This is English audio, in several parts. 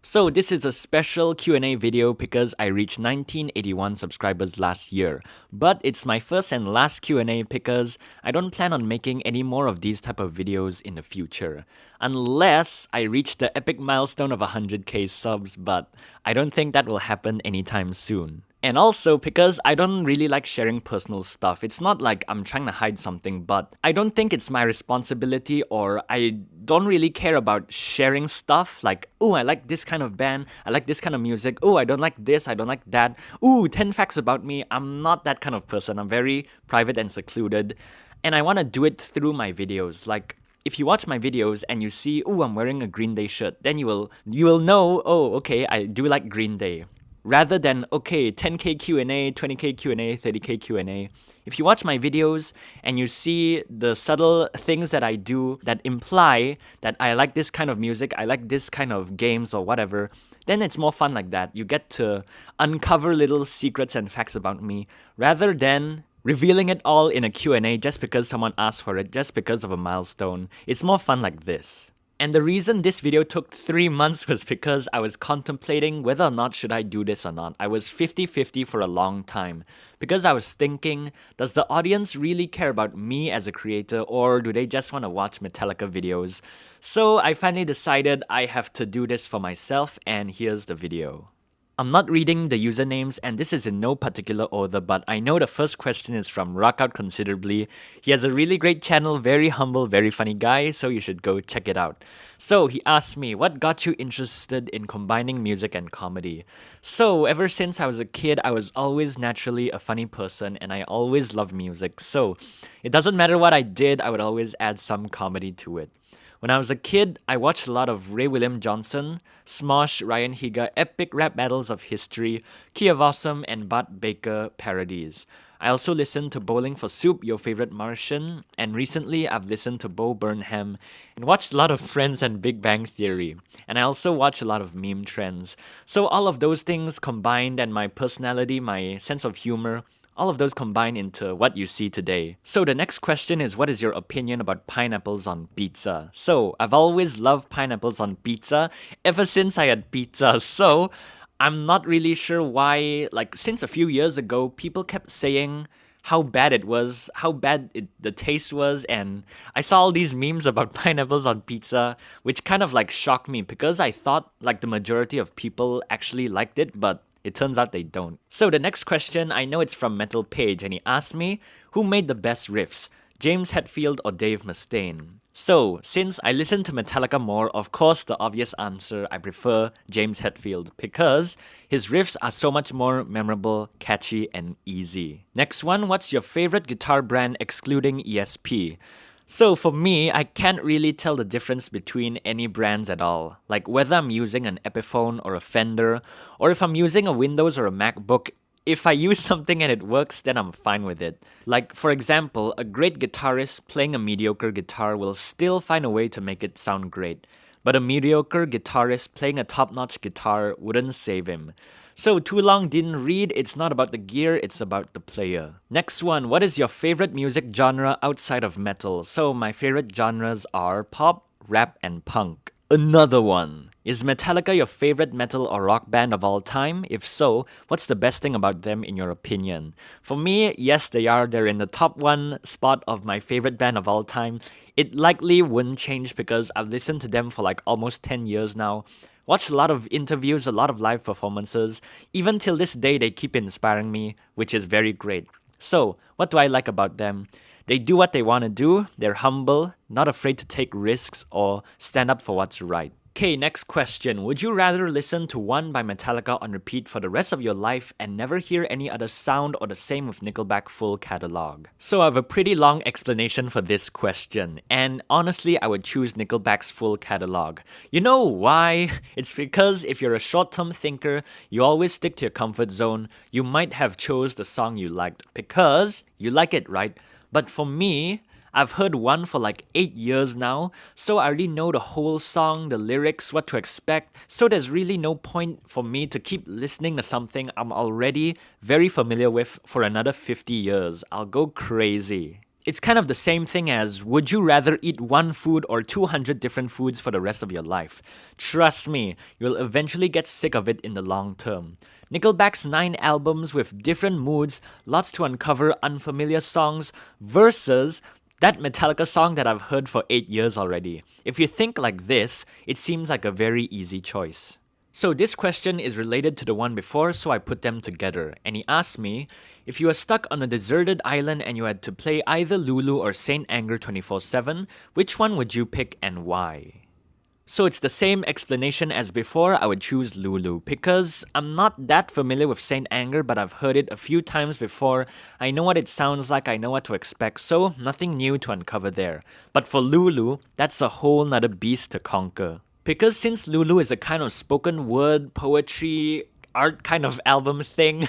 So this is a special Q&A video because I reached 1981 subscribers last year. But it's my first and last Q&A because I don't plan on making any more of these type of videos in the future. Unless I reach the epic milestone of 100k subs, but I don't think that will happen anytime soon. And also because I don't really like sharing personal stuff. It's not like I'm trying to hide something, but I don't think it's my responsibility, or I don't really care about sharing stuff like, oh, I like this kind of band, I like this kind of music, oh, I don't like this, I don't like that, ooh, 10 facts about me. I'm not that kind of person. I'm very private and secluded, and I want to do it through my videos. Like, if you watch my videos and you see, oh, I'm wearing a Green Day shirt, then you will know, oh, okay, I do like Green Day. Rather than, okay, 10k Q&A, 20k Q&A, 30k Q&A. If you watch my videos and you see the subtle things that I do that imply that I like this kind of music, I like this kind of games or whatever, then it's more fun like that. You get to uncover little secrets and facts about me rather than revealing it all in a Q&A just because someone asked for it, just because of a milestone. It's more fun like this. And the reason this video took 3 months was because I was contemplating whether or not should I do this or not. I was 50-50 for a long time because I was thinking, does the audience really care about me as a creator, or do they just want to watch Metallica videos? So I finally decided I have to do this for myself, and here's the video. I'm not reading the usernames, and this is in no particular order, but I know the first question is from Rock Out Considerably. He has a really great channel, very humble, very funny guy, so you should go check it out. So he asked me, what got you interested in combining music and comedy? So ever since I was a kid, I was always naturally a funny person, and I always loved music. So it doesn't matter what I did, I would always add some comedy to it. When I was a kid, I watched a lot of Ray William Johnson, Smosh, Ryan Higa, epic rap battles of history, Key of Awesome, and Bart Baker parodies. I also listened to Bowling for Soup, Your Favorite Martian, and recently I've listened to Bo Burnham and watched a lot of Friends and Big Bang Theory. And I also watch a lot of meme trends. So all of those things combined, and my personality, my sense of humor, all of those combine into what you see today. So the next question is, what is your opinion about pineapples on pizza? So I've always loved pineapples on pizza ever since I had pizza. So I'm not really sure why, like, since a few years ago, people kept saying how bad it was, the taste was, and I saw all these memes about pineapples on pizza, which kind of like shocked me because I thought like the majority of people actually liked it, but it turns out they don't. So the next question, I know it's from Metal Page, and he asked me, who made the best riffs, James Hetfield or Dave Mustaine? So, since I listen to Metallica more, of course the obvious answer, I prefer James Hetfield because his riffs are so much more memorable, catchy, and easy. Next one, what's your favorite guitar brand excluding ESP? So for me, I can't really tell the difference between any brands at all. Like whether I'm using an Epiphone or a Fender, or if I'm using a Windows or a MacBook, if I use something and it works, then I'm fine with it. Like, for example, a great guitarist playing a mediocre guitar will still find a way to make it sound great. But a mediocre guitarist playing a top-notch guitar wouldn't save him. So too long didn't read, it's not about the gear, it's about the player. Next one, what is your favorite music genre outside of metal? So my favorite genres are pop, rap, and punk. Another one. Is Metallica your favorite metal or rock band of all time? If so, what's the best thing about them in your opinion? For me, yes, they are. They're in the top 1 spot of my favorite band of all time. It likely wouldn't change because I've listened to them for like almost 10 years now. Watched a lot of interviews, a lot of live performances. Even till this day, they keep inspiring me, which is very great. So, what do I like about them? They do what they want to do, they're humble, not afraid to take risks or stand up for what's right. Okay, next question. Would you rather listen to One by Metallica on repeat for the rest of your life and never hear any other sound, or the same with Nickelback full catalog? So I have a pretty long explanation for this question, and honestly I would choose Nickelback's full catalog. You know why? It's because if you're a short-term thinker, you always stick to your comfort zone. You might have chose the song you liked because you like it, right? But for me, I've heard One for like 8 years now, so I already know the whole song, the lyrics, what to expect, so there's really no point for me to keep listening to something I'm already very familiar with for another 50 years. I'll go crazy. It's kind of the same thing as would you rather eat one food or 200 different foods for the rest of your life? Trust me, you'll eventually get sick of it in the long term. Nickelback's 9 albums with different moods, lots to uncover, unfamiliar songs, versus that Metallica song that I've heard for 8 years already. If you think like this, it seems like a very easy choice. So this question is related to the one before, so I put them together. And he asked me, if you were stuck on a deserted island and you had to play either Lulu or Saint Anger 24/7, which one would you pick and why? So it's the same explanation as before. I would choose Lulu because I'm not that familiar with Saint Anger, but I've heard it a few times before. I know what it sounds like, I know what to expect, so nothing new to uncover there. But for Lulu, that's a whole nother beast to conquer. Because since Lulu is a kind of spoken word, poetry, art kind of album thing,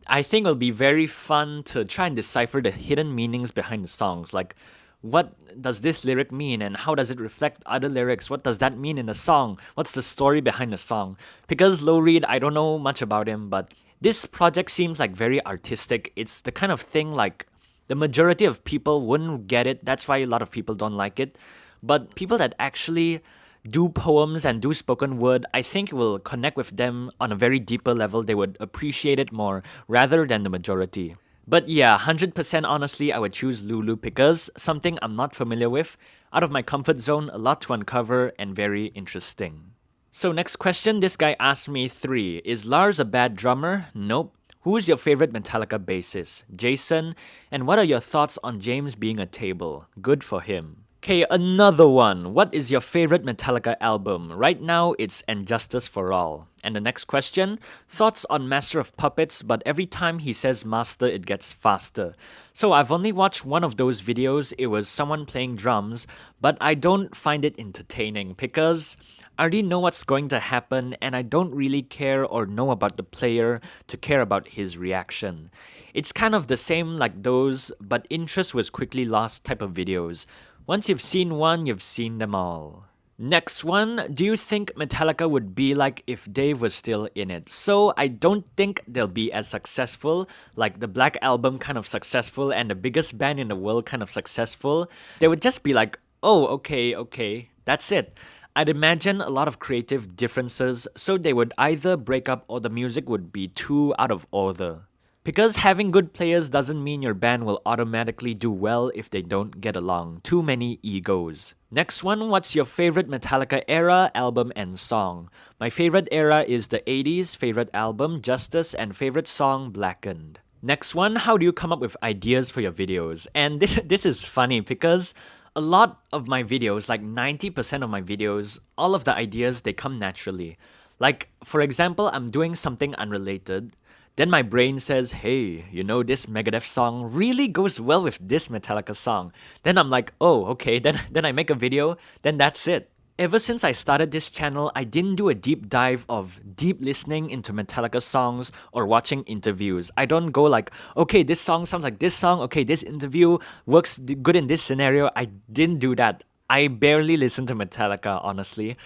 I think it'll be very fun to try and decipher the hidden meanings behind the songs. Like, what does this lyric mean and how does it reflect other lyrics? What does that mean in the song? What's the story behind the song? Because Low Reed, I don't know much about him, but this project seems like very artistic. It's the kind of thing like the majority of people wouldn't get it. That's why a lot of people don't like it. But people that actually do poems and do spoken word, I think it will connect with them on a very deeper level. They would appreciate it more rather than the majority. But yeah, 100% honestly, I would choose Lulu because something I'm not familiar with, out of my comfort zone, a lot to uncover, and very interesting. So next question, this guy asked me 3. Is Lars a bad drummer? Nope. Who's your favorite Metallica bassist? Jason. And what are your thoughts on James being a table? Good for him. Okay, another one. What is your favorite Metallica album? Right now, it's And Justice for All. And the next question, thoughts on Master of Puppets, but every time he says master, it gets faster. So I've only watched one of those videos. It was someone playing drums, but I don't find it entertaining because I already know what's going to happen and I don't really care or know about the player to care about his reaction. It's kind of the same like those, but interest was quickly lost type of videos. Once you've seen one, you've seen them all. Next one, do you think Metallica would be like if Dave was still in it? So I don't think they'll be as successful, like the Black Album kind of successful and the biggest band in the world kind of successful. They would just be like, oh, okay, that's it. I'd imagine a lot of creative differences, so they would either break up or the music would be too out of order. Because having good players doesn't mean your band will automatically do well if they don't get along. Too many egos. Next one, what's your favorite Metallica era, album, and song? My favorite era is the 80s, favorite album, Justice, and favorite song, Blackened. Next one, how do you come up with ideas for your videos? And this is funny because a lot of my videos, like 90% of my videos, all of the ideas, they come naturally. Like, for example, I'm doing something unrelated. Then my brain says, hey, you know, this Megadeth song really goes well with this Metallica song. Then I'm like, oh, okay, then I make a video, then that's it. Ever since I started this channel, I didn't do a deep dive of deep listening into Metallica songs or watching interviews. I don't go like, okay, this song sounds like this song, okay, this interview works good in this scenario. I didn't do that. I barely listen to Metallica, honestly.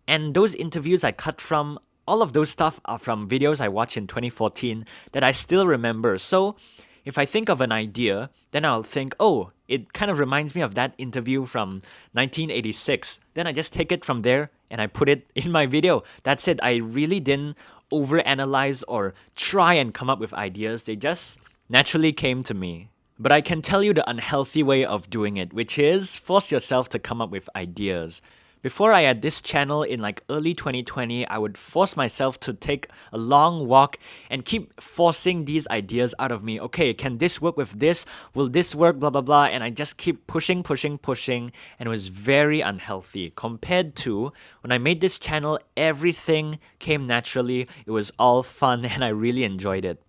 And those interviews I cut from, all of those stuff are from videos I watched in 2014 that I still remember. So if I think of an idea, then I'll think, oh, it kind of reminds me of that interview from 1986. Then I just take it from there and I put it in my video. That's it. I really didn't overanalyze or try and come up with ideas. They just naturally came to me. But I can tell you the unhealthy way of doing it, which is force yourself to come up with ideas. Before I had this channel in like early 2020, I would force myself to take a long walk and keep forcing these ideas out of me. Okay, can this work with this? Will this work? Blah, blah, blah. And I just keep pushing. And it was very unhealthy. Compared to when I made this channel, everything came naturally. It was all fun and I really enjoyed it.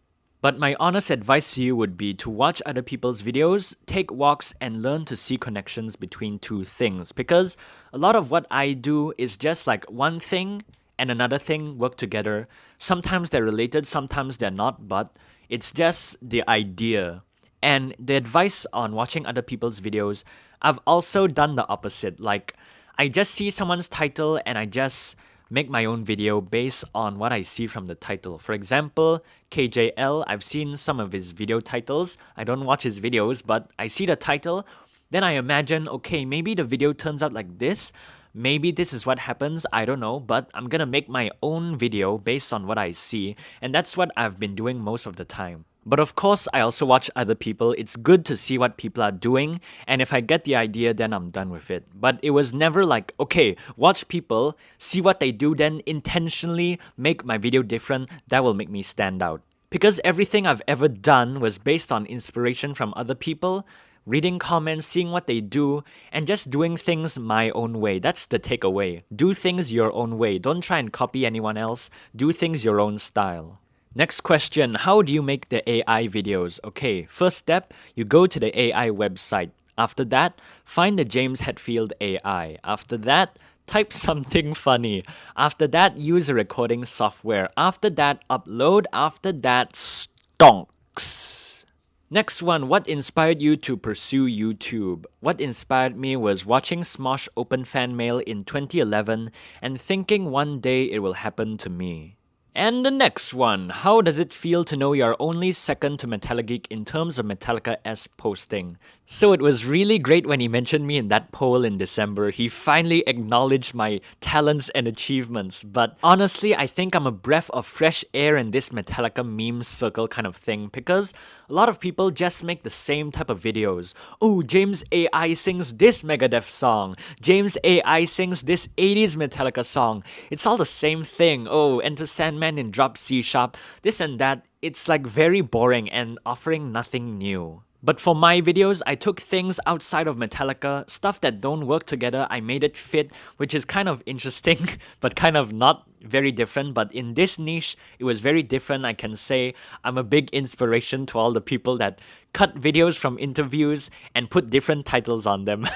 But my honest advice to you would be to watch other people's videos, take walks, and learn to see connections between two things. Because a lot of what I do is just like one thing and another thing work together. Sometimes they're related, sometimes they're not, but it's just the idea. And the advice on watching other people's videos, I've also done the opposite. Like, I just see someone's title and I just make my own video based on what I see from the title. For example, KJL, I've seen some of his video titles. I don't watch his videos, but I see the title, then I imagine, okay, maybe the video turns out like this. Maybe this is what happens, I don't know, but I'm gonna make my own video based on what I see, and that's what I've been doing most of the time. But of course, I also watch other people. It's good to see what people are doing, and if I get the idea, then I'm done with it. But it was never like, okay, watch people, see what they do, then intentionally make my video different. That will make me stand out. Because everything I've ever done was based on inspiration from other people, reading comments, seeing what they do, and just doing things my own way. That's the takeaway. Do things your own way. Don't try and copy anyone else. Do things your own style. Next question, how do you make the AI videos? Okay, first step, you go to the AI website. After that, find the James Hetfield AI. After that, type something funny. After that, use a recording software. After that, upload. After that, stonks. Next one, what inspired you to pursue YouTube? What inspired me was watching Smosh Open Fan Mail in 2011 and thinking one day it will happen to me. And the next one, how does it feel to know you're only second to Metalligeek in terms of Metallica-esque posting? So it was really great when he mentioned me in that poll in December. He finally acknowledged my talents and achievements. But honestly, I think I'm a breath of fresh air in this Metallica meme circle kind of thing because a lot of people just make the same type of videos. Oh, James AI sings this Megadeth song. James AI sings this 80s Metallica song. It's all the same thing. Oh, Enter Sandman in drop C sharp. This and that. It's like very boring and offering nothing new. But for my videos, I took things outside of Metallica, stuff that don't work together, I made it fit, which is kind of interesting, but kind of not very different. But in this niche, it was very different. I can say I'm a big inspiration to all the people that cut videos from interviews and put different titles on them.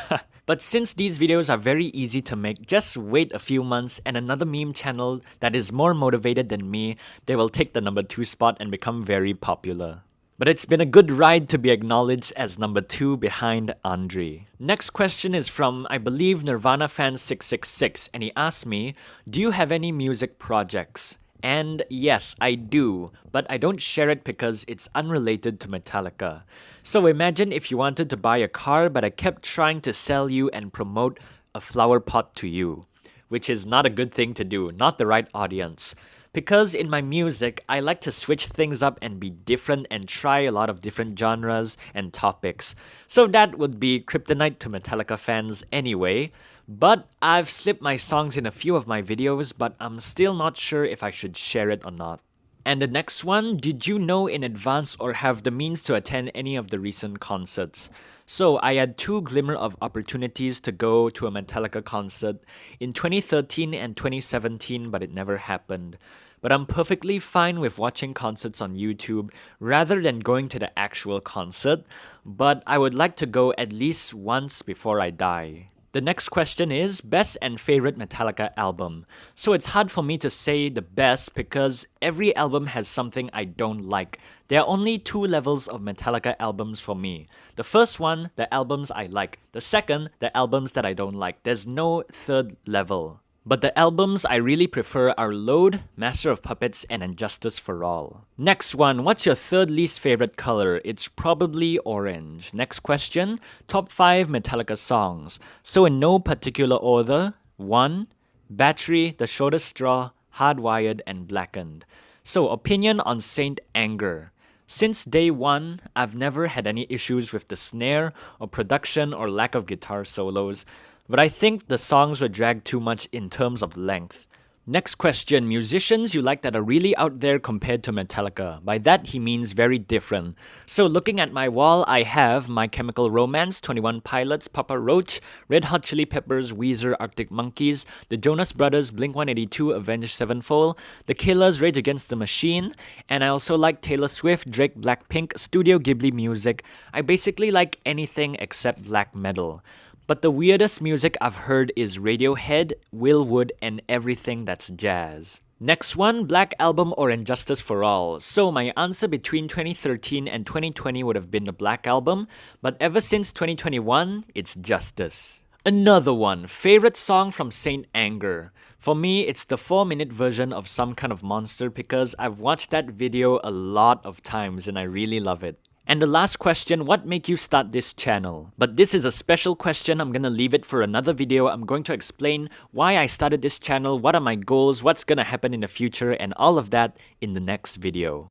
But since these videos are very easy to make, just wait a few months and another meme channel that is more motivated than me, they will take the number 2 spot and become very popular. But it's been a good ride to be acknowledged as number 2 behind Andre. Next question is from, I believe, Nirvana Fan 666, and he asked me, do you have any music projects? And yes, I do, but I don't share it because it's unrelated to Metallica. So imagine if you wanted to buy a car, but I kept trying to sell you and promote a flower pot to you, which is not a good thing to do, not the right audience. Because in my music, I like to switch things up and be different and try a lot of different genres and topics. So that would be kryptonite to Metallica fans anyway. But I've slipped my songs in a few of my videos, but I'm still not sure if I should share it or not. And the next one, did you know in advance or have the means to attend any of the recent concerts? So I had 2 glimmer of opportunities to go to a Metallica concert in 2013 and 2017, but it never happened. But I'm perfectly fine with watching concerts on YouTube rather than going to the actual concert, but I would like to go at least once before I die. The next question is best and favorite Metallica album. So it's hard for me to say the best because every album has something I don't like. There are only 2 levels of Metallica albums for me. The first one, the albums I like. The second, the albums that I don't like. There's no third level. But the albums I really prefer are Load, Master of Puppets, and Injustice for All. Next one, what's your third least favorite color? It's probably orange. Next question, top 5 Metallica songs. So in no particular order, 1, Battery, The Shortest Straw, Hardwired, and Blackened. So opinion on Saint Anger. Since day 1, I've never had any issues with the snare or production or lack of guitar solos. But I think the songs were dragged too much in terms of length. Next question, musicians you like that are really out there compared to Metallica. By that he means very different. So looking at my wall, I have My Chemical Romance, 21 Pilots, Papa Roach, Red Hot Chili Peppers, Weezer, Arctic Monkeys, The Jonas Brothers, Blink-182, Avenged Sevenfold, The Killers, Rage Against the Machine, and I also like Taylor Swift, Drake, Blackpink, Studio Ghibli music. I basically like anything except black metal. But the weirdest music I've heard is Radiohead, Will Wood, and everything that's jazz. Next one, Black Album or Injustice for All. So my answer between 2013 and 2020 would have been the Black Album, but ever since 2021, it's Justice. Another one, favorite song from Saint Anger. For me, it's the 4-minute version of Some Kind of Monster because I've watched that video a lot of times and I really love it. And the last question, what made you start this channel? But this is a special question, I'm gonna leave it for another video. I'm going to explain why I started this channel, what are my goals, what's gonna happen in the future, and all of that in the next video.